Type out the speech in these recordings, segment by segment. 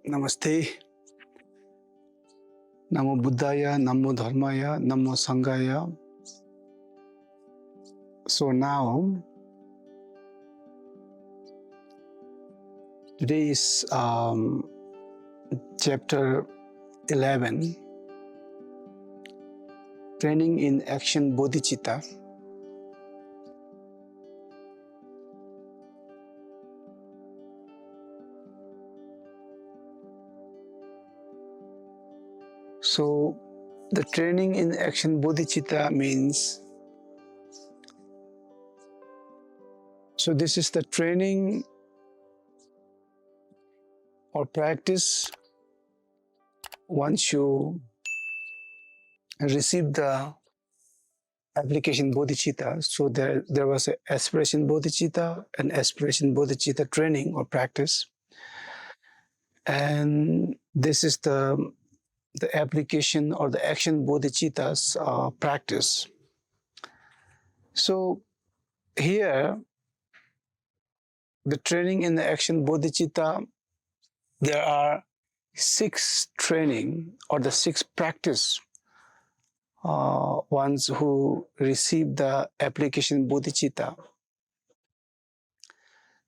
Namaste. Namo Buddhaya, Namo Dharmaya, Namo Sanghaya. So now, today is chapter 11, Training in Action Bodhicitta. So, the training in action Bodhicitta means, so this is the training or practice once you receive the application Bodhicitta. So there was an aspiration Bodhicitta and aspiration Bodhicitta training or practice. And this is the application or the action Bodhicitta's practice. So here, the training in the action Bodhicitta, there are 6 training or the 6 practice ones who receive the application Bodhicitta.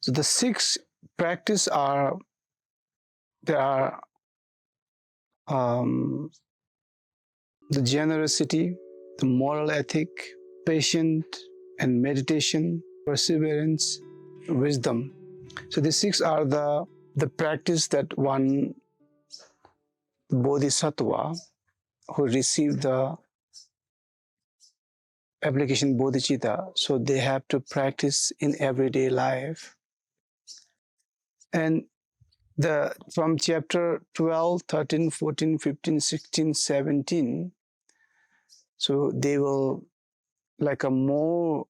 So the 6 practice are, there are the generosity, the moral ethic, patience and meditation, perseverance, wisdom. So these 6 are the practice that one Bodhisattva who received the application Bodhicitta, so they have to practice in everyday life. And from chapter 12, 13, 14, 15, 16, 17, so they will like a more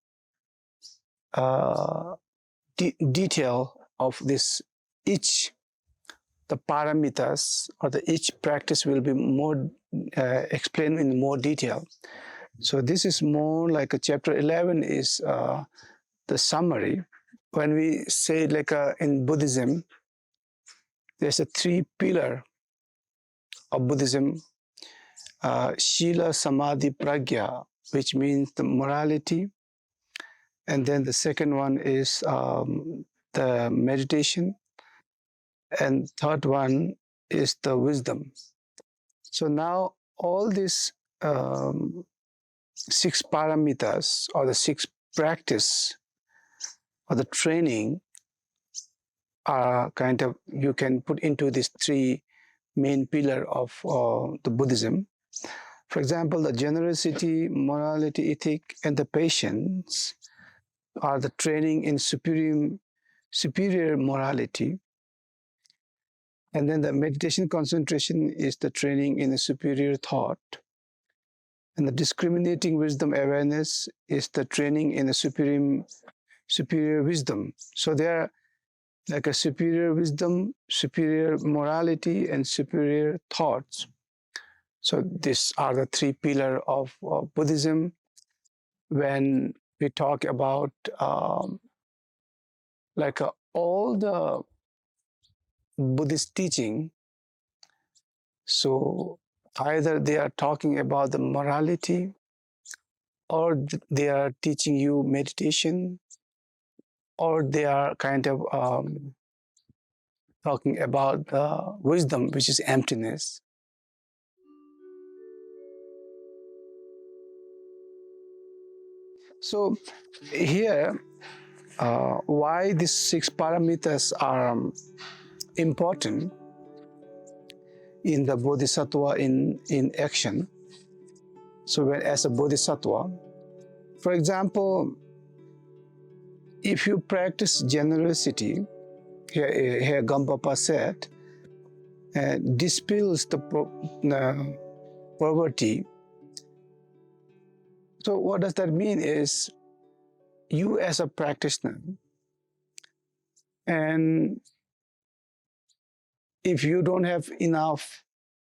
detail of this each, the pāramitās or each practice will be more explained in more detail. So this is more like a chapter 11 is the summary. When we say like in Buddhism, there's a 3 pillar of Buddhism, Shila, Samadhi, Pragya, which means the morality. And then the second one is the meditation. And third one is the wisdom. So now all these 6 pāramitās or the 6 practice or the training are kind of, you can put into these 3 main pillar of the Buddhism. For example, the generosity, morality, ethic, and the patience are the training in superior morality. And then the meditation concentration is the training in the superior thought. And the discriminating wisdom awareness is the training in the superior wisdom. So there are like a superior wisdom, superior morality, and superior thoughts. So these are the 3 pillars of Buddhism. When we talk about all the Buddhist teaching, so either they are talking about the morality or they are teaching you meditation, or they are kind of talking about the wisdom, which is emptiness. So here, why these 6 pāramitās are important in the Bodhisattva in action. So when as a Bodhisattva, for example, if you practice generosity, here Gampopa said, dispels the poverty. So what does that mean is, you as a practitioner, and if you don't have enough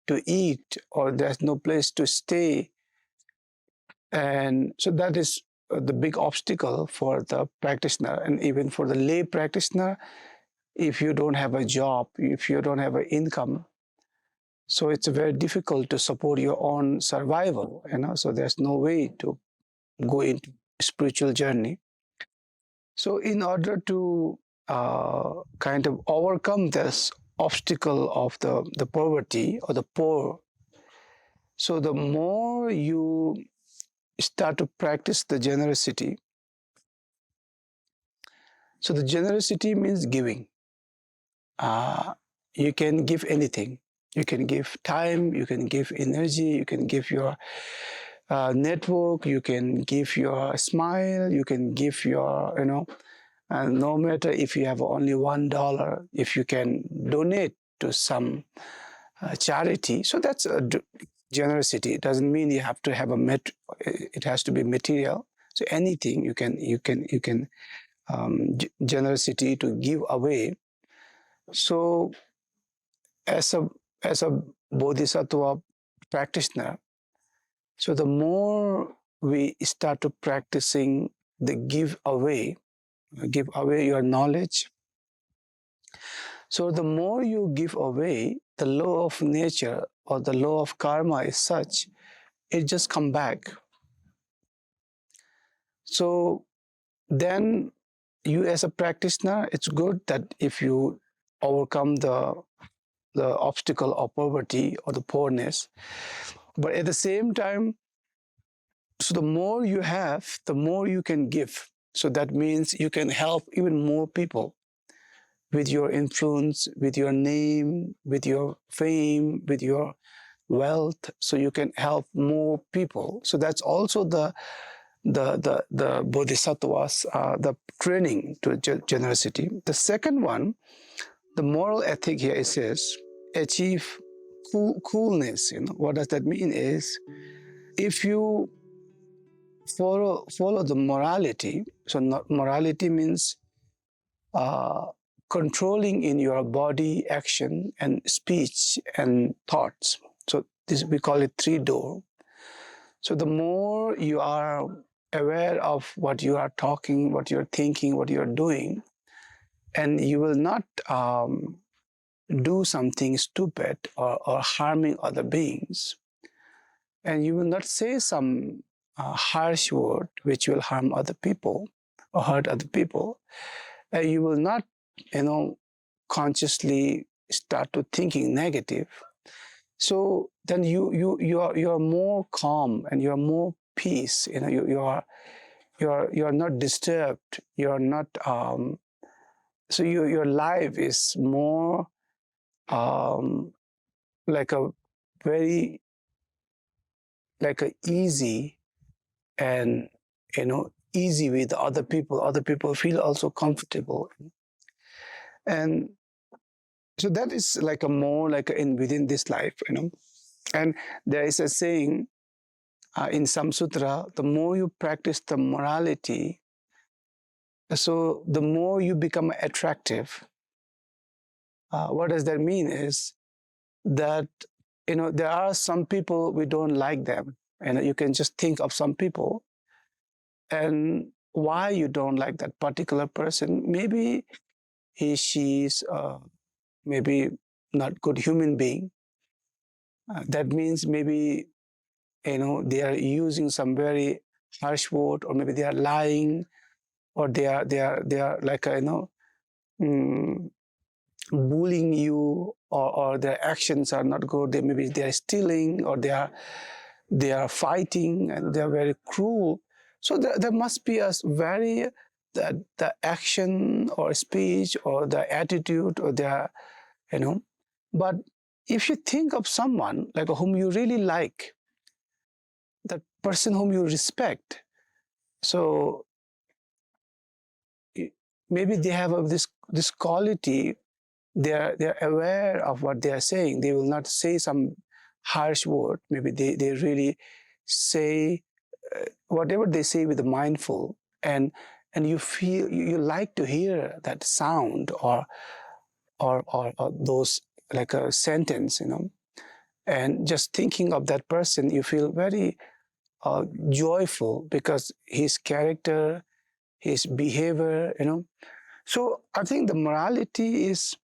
to eat or there's no place to stay, and so that is the big obstacle for the practitioner and even for the lay practitioner if you don't have a job, if you don't have an income, so it's very difficult to support your own survival, so there's no way to go into spiritual journey. So in order to kind of overcome this obstacle of the poverty or the poor, so the more you start to practice the generosity. So the generosity means giving. You can give anything. You can give time, you can give energy, you can give your network, you can give your smile, you can give your, no matter if you have only $1, if you can donate to some charity. So that's a generosity. It doesn't mean you have to have it has to be material. So anything you can generosity to give away. So as a bodhisattva practitioner, so the more we start to practicing the give away your knowledge. So the more you give away, the law of nature or the law of karma is such, it just come back. So then you as a practitioner, it's good that if you overcome the obstacle of poverty or the poorness, but at the same time, so the more you have, the more you can give. So that means you can help even more people with your influence, with your name, with your fame, with your wealth. So you can help more people. So that's also the bodhisattvas, the training to generosity. The second one, the moral ethic here, it says, achieve coolness. What does that mean is, if you follow the morality, so morality means controlling in your body, action, and speech and thoughts. So this, we call it three-door. So the more you are aware of what you are talking, what you're thinking, what you're doing, and you will not do something stupid or harming other beings, and you will not say some harsh word which will harm other people or hurt other people, and you will not, consciously start to thinking negative. So then you are more calm and you are more peace. You are not disturbed. You are not. So your life is more like a very easy, and easy with other people. Other people feel also comfortable, and so that is like a more like in within this life. And there is a saying in some sutra: the more you practice the morality, so the more you become attractive. What does that mean is that there are some people we don't like them, and you can just think of some people and why you don't like that particular person. Maybe she's maybe not good human being. That means maybe they are using some very harsh word, or maybe they are lying, or they are like mm, bullying you, or their actions are not good. Maybe they are stealing, or they are fighting, and they are very cruel. So there must be a very the action or speech or the attitude or their but if you think of someone like whom you really like, the person whom you respect, so maybe they have this quality. They're aware of what they are saying. They will not say some harsh word. Maybe they really say whatever they say with the mindful, and you feel you like to hear that sound or those like a sentence, and just thinking of that person, you feel very joyful, because his character, his behavior, So I think the morality is,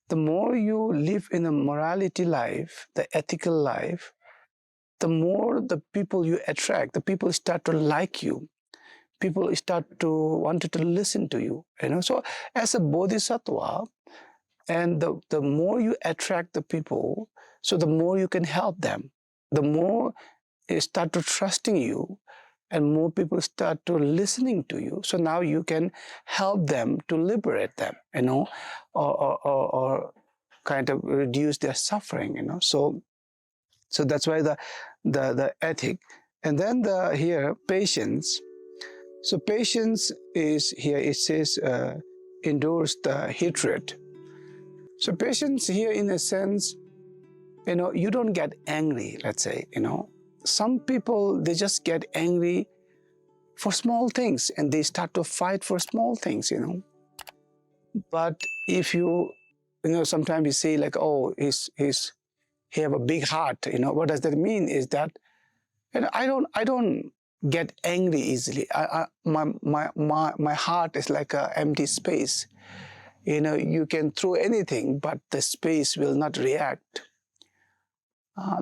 the more you live in a morality life, the ethical life, the more the people you attract, the people start to like you. People start to want to listen to you. So as a bodhisattva, and the more you attract the people, so the more you can help them. The more they start to trusting you, and more people start to listening to you. So now you can help them to liberate them, or kind of reduce their suffering. So that's why the ethic, and then the here patience. So patience is here. It says endures the hatred. So patience here, in a sense, you don't get angry. Let's say, some people, they just get angry for small things, and they start to fight for small things. But if sometimes you say like, oh, he have a big heart. What does that mean? Is that I don't get angry easily. My heart is like an empty space. You can throw anything, but the space will not react.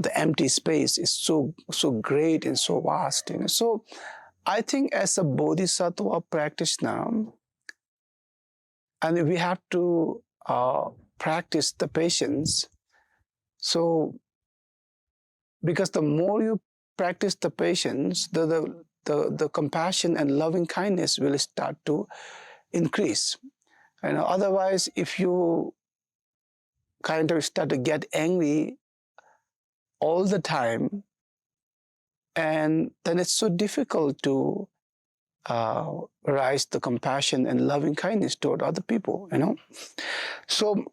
The empty space is so great and so vast. So I think as a bodhisattva practitioner, and we have to practice the patience. So because the more you practice the patience, the compassion and loving kindness will start to increase. Otherwise, if you kind of start to get angry all the time, and then it's so difficult to rise the compassion and loving kindness toward other people. So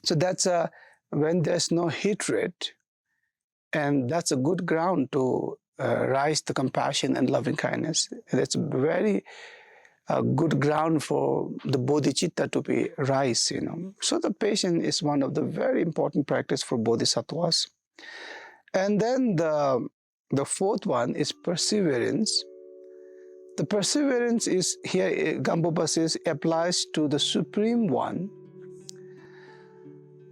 that's when there's no hatred, and that's a good ground to rise the compassion and loving kindness. That's very good ground for the bodhicitta to be rise. So the patience is one of the very important practice for bodhisattvas. And then the fourth one is perseverance. The perseverance is here, Gampopa says, applies to the Supreme One.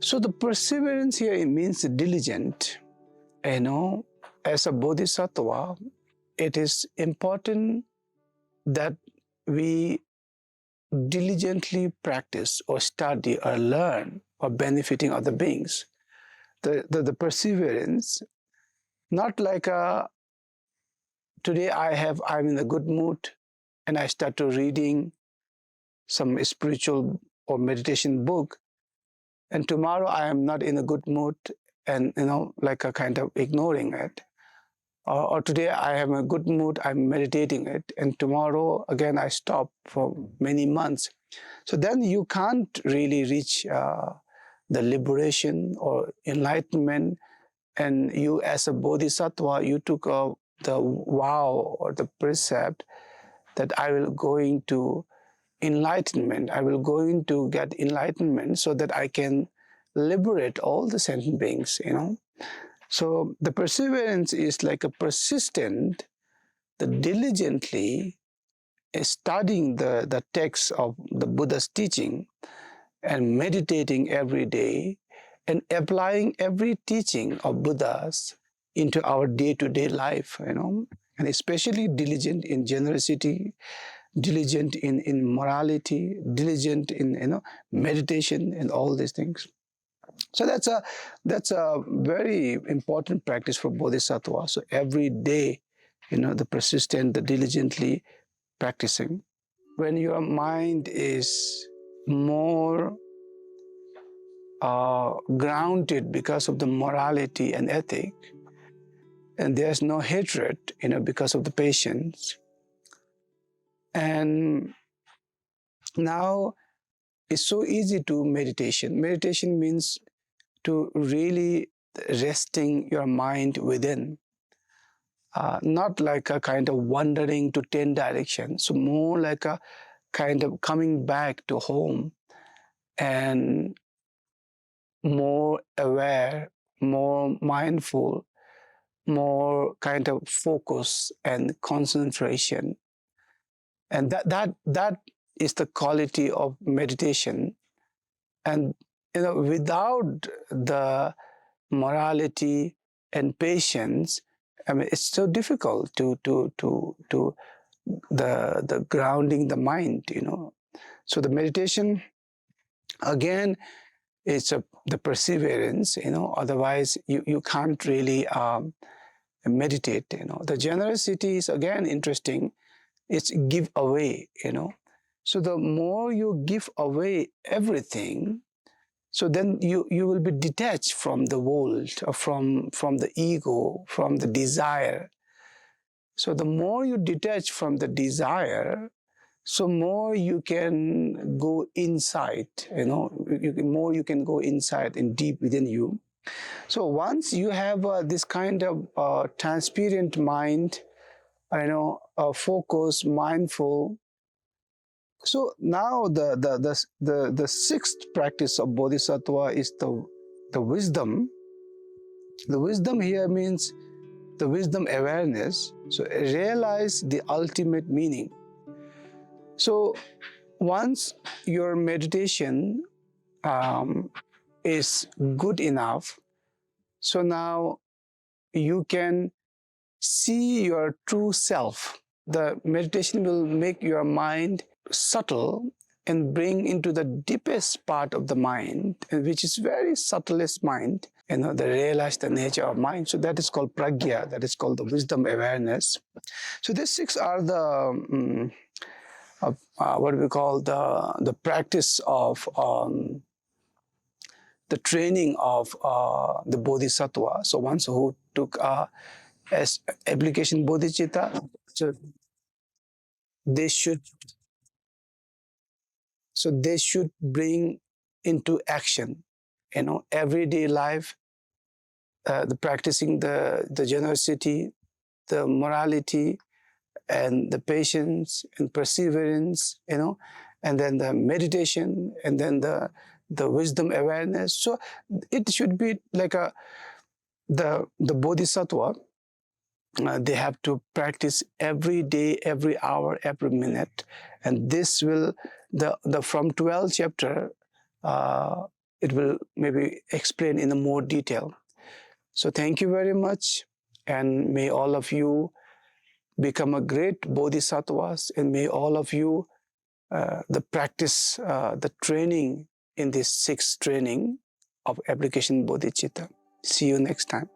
So the perseverance here, it means diligent. As a bodhisattva, it is important that we diligently practice or study or learn or benefiting other beings. The perseverance, not like today I'm in a good mood and I start to reading some spiritual or meditation book, and tomorrow I am not in a good mood, and like a kind of ignoring it. Or today I am in a good mood, I'm meditating it, and tomorrow again I stop for many months. So then you can't really reach the liberation or enlightenment. And you, as a bodhisattva, you took the vow or the precept that I will going to enlightenment. I will going to get enlightenment so that I can liberate all the sentient beings. So the perseverance is like a persistent, the diligently studying the text of the Buddha's teaching and meditating every day and applying every teaching of Buddha's into our day-to-day life, and especially diligent in generosity, diligent in morality, diligent in meditation and all these things. So that's a very important practice for bodhisattva. So every day, the persistent, the diligently practicing. When your mind is more grounded because of the morality and ethic, and there's no hatred, because of the patience, and now it's so easy to meditation. Meditation means to really resting your mind within, not like a kind of wandering to 10 directions, so more like a kind of coming back to home and more aware, more mindful, more kind of focus and concentration. And that is the quality of meditation. And without the morality and patience, I mean, it's so difficult to the grounding the mind. So the meditation again is the perseverance. Otherwise you can't really meditate. The generosity is again interesting. It's give away. So the more you give away everything, so then you will be detached from the world, or from the ego, from the desire. So the more you detach from the desire, so more you can go inside. More you can go inside and deep within you. So once you have this kind of transparent mind, focused, mindful. So now the sixth practice of Bodhisattva is the wisdom. The wisdom here means the wisdom awareness. So realize the ultimate meaning. So once your meditation is good enough, so now you can see your true self. The meditation will make your mind subtle and bring into the deepest part of the mind, which is very subtlest mind, the realize the nature of mind. So that is called pragya, that is called the wisdom awareness. So these six are the what we call the practice of the training of the bodhisattva. So ones who took as application bodhicitta, so they should bring into action, everyday life, the practicing the generosity, the morality, and the patience and perseverance, and then the meditation, and then the wisdom awareness. So it should be like the bodhisattva. They have to practice every day, every hour, every minute, and this will the from 12th chapter. It will maybe explain in a more detail. So thank you very much, and may all of you become a great bodhisattvas, and may all of you the practice, the training in this sixth training of application bodhicitta. See you next time.